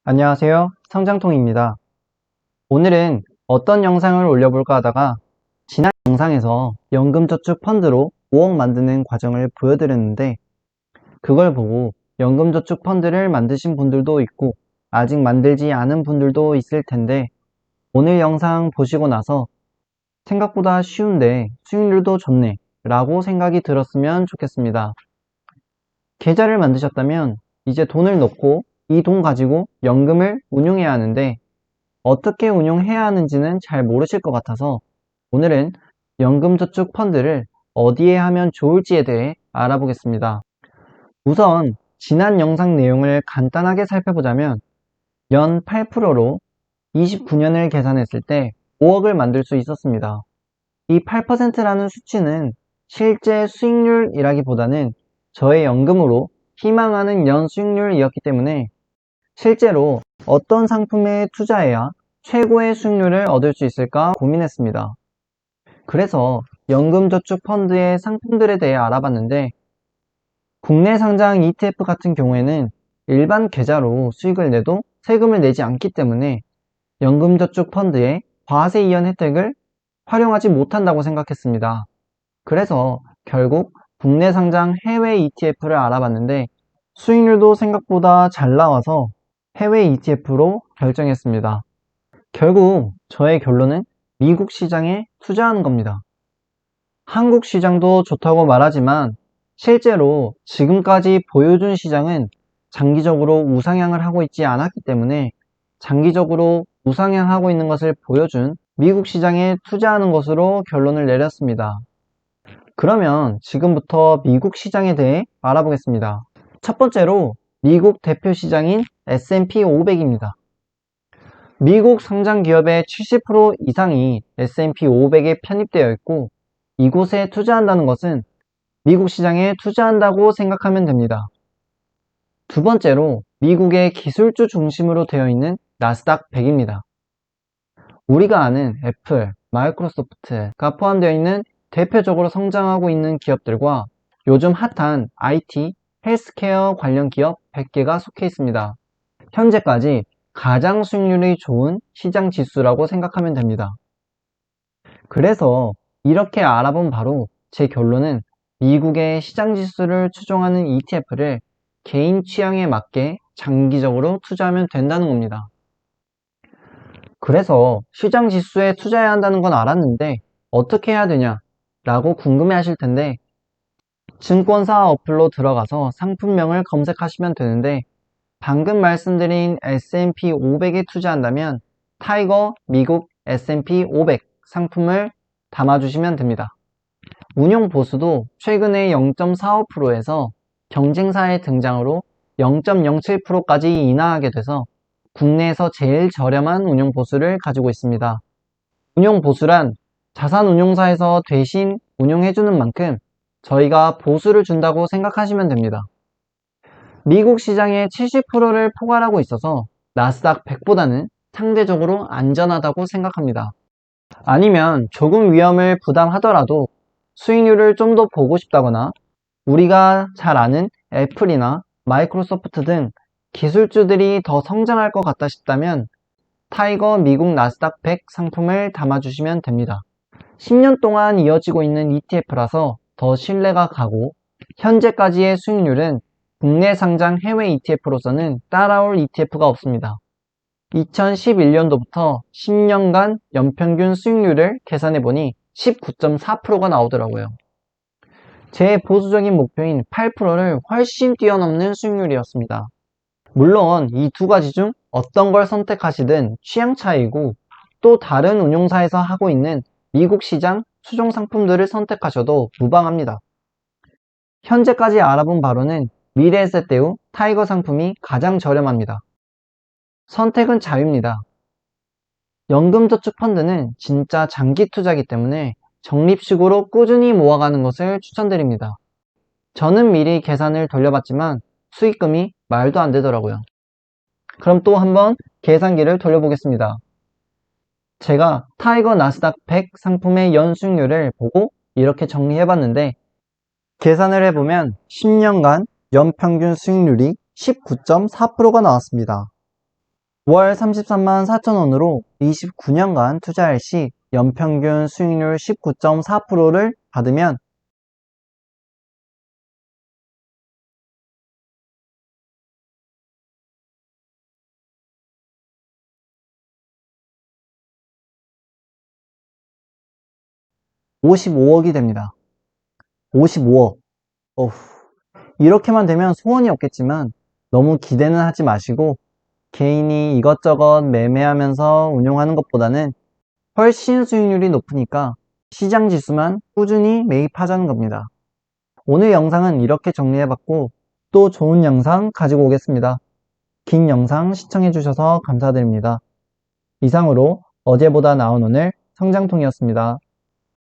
안녕하세요. 성장통입니다. 오늘은 어떤 영상을 올려볼까 하다가 지난 영상에서 연금저축 펀드로 5억 만드는 과정을 보여드렸는데 그걸 보고 연금저축 펀드를 만드신 분들도 있고 아직 만들지 않은 분들도 있을 텐데 오늘 영상 보시고 나서 생각보다 쉬운데 수익률도 좋네 라고 생각이 들었으면 좋겠습니다. 계좌를 만드셨다면 이제 돈을 넣고 이 돈 가지고 연금을 운용해야 하는데 어떻게 운용해야 하는지는 잘 모르실 것 같아서 오늘은 연금저축 펀드를 어디에 하면 좋을지에 대해 알아보겠습니다. 우선 지난 영상 내용을 간단하게 살펴보자면 연 8%로 29년을 계산했을 때 5억을 만들 수 있었습니다. 이 8%라는 수치는 실제 수익률이라기보다는 저의 연금으로 희망하는 연 수익률이었기 때문에 실제로 어떤 상품에 투자해야 최고의 수익률을 얻을 수 있을까 고민했습니다. 그래서 연금저축 펀드의 상품들에 대해 알아봤는데 국내 상장 ETF 같은 경우에는 일반 계좌로 수익을 내도 세금을 내지 않기 때문에 연금저축 펀드의 과세 이연 혜택을 활용하지 못한다고 생각했습니다. 그래서 결국 국내 상장 해외 ETF를 알아봤는데 수익률도 생각보다 잘 나와서 해외 ETF로 결정했습니다. 결국 저의 결론은 미국 시장에 투자하는 겁니다. 한국 시장도 좋다고 말하지만 실제로 지금까지 보여준 시장은 장기적으로 우상향을 하고 있지 않았기 때문에 장기적으로 우상향하고 있는 것을 보여준 미국 시장에 투자하는 것으로 결론을 내렸습니다. 그러면 지금부터 미국 시장에 대해 알아보겠습니다. 첫 번째로 미국 대표 시장인 S&P 500입니다. 미국 상장 기업의 70% 이상이 S&P 500에 편입되어 있고 이곳에 투자한다는 것은 미국 시장에 투자한다고 생각하면 됩니다. 두 번째로 미국의 기술주 중심으로 되어 있는 나스닥 100입니다. 우리가 아는 애플, 마이크로소프트가 포함되어 있는 대표적으로 성장하고 있는 기업들과 요즘 핫한 IT, 헬스케어 관련 기업 100개가 속해 있습니다. 현재까지 가장 수익률이 좋은 시장 지수라고 생각하면 됩니다. 그래서 이렇게 알아본 바로 제 결론은 미국의 시장 지수를 추종하는 ETF를 개인 취향에 맞게 장기적으로 투자하면 된다는 겁니다. 그래서 시장 지수에 투자해야 한다는 건 알았는데 어떻게 해야 되냐 라고 궁금해 하실 텐데 증권사 어플로 들어가서 상품명을 검색하시면 되는데 방금 말씀드린 S&P 500에 투자한다면 타이거 미국 S&P 500 상품을 담아주시면 됩니다. 운용 보수도 최근에 0.45%에서 경쟁사의 등장으로 0.07%까지 인하하게 돼서 국내에서 제일 저렴한 운용 보수를 가지고 있습니다. 운용 보수란 자산운용사에서 대신 운용해주는 만큼 저희가 보수를 준다고 생각하시면 됩니다. 미국 시장의 70%를 포괄하고 있어서 나스닥 100보다는 상대적으로 안전하다고 생각합니다. 아니면 조금 위험을 부담하더라도 수익률을 좀 더 보고 싶다거나 우리가 잘 아는 애플이나 마이크로소프트 등 기술주들이 더 성장할 것 같다 싶다면 타이거 미국 나스닥 100 상품을 담아주시면 됩니다. 10년 동안 이어지고 있는 ETF라서 더 신뢰가 가고 현재까지의 수익률은 국내 상장 해외 ETF로서는 따라올 ETF가 없습니다. 2011년도부터 10년간 연평균 수익률을 계산해보니 19.4%가 나오더라고요. 제 보수적인 목표인 8%를 훨씬 뛰어넘는 수익률이었습니다. 물론 이 두 가지 중 어떤 걸 선택하시든 취향 차이고 또 다른 운용사에서 하고 있는 미국 시장 수종 상품들을 선택하셔도 무방합니다. 현재까지 알아본 바로는 미래에셋대우 타이거 상품이 가장 저렴합니다. 선택은 자유입니다. 연금저축 펀드는 진짜 장기 투자이기 때문에 적립식으로 꾸준히 모아가는 것을 추천드립니다. 저는 미리 계산을 돌려봤지만 수익금이 말도 안 되더라고요. 그럼 또 한번 계산기를 돌려보겠습니다. 제가 타이거 나스닥 100 상품의 연수익률을 보고 이렇게 정리해봤는데 계산을 해보면 10년간 연평균 수익률이 19.4%가 나왔습니다. 월 33만 4천 원으로 29년간 투자할 시 연평균 수익률 19.4%를 받으면 55억이 됩니다. 55억. 어후. 이렇게만 되면 소원이 없겠지만 너무 기대는 하지 마시고 개인이 이것저것 매매하면서 운용하는 것보다는 훨씬 수익률이 높으니까 시장 지수만 꾸준히 매입하자는 겁니다. 오늘 영상은 이렇게 정리해봤고 또 좋은 영상 가지고 오겠습니다. 긴 영상 시청해주셔서 감사드립니다. 이상으로 어제보다 나은 오늘 성장통이었습니다.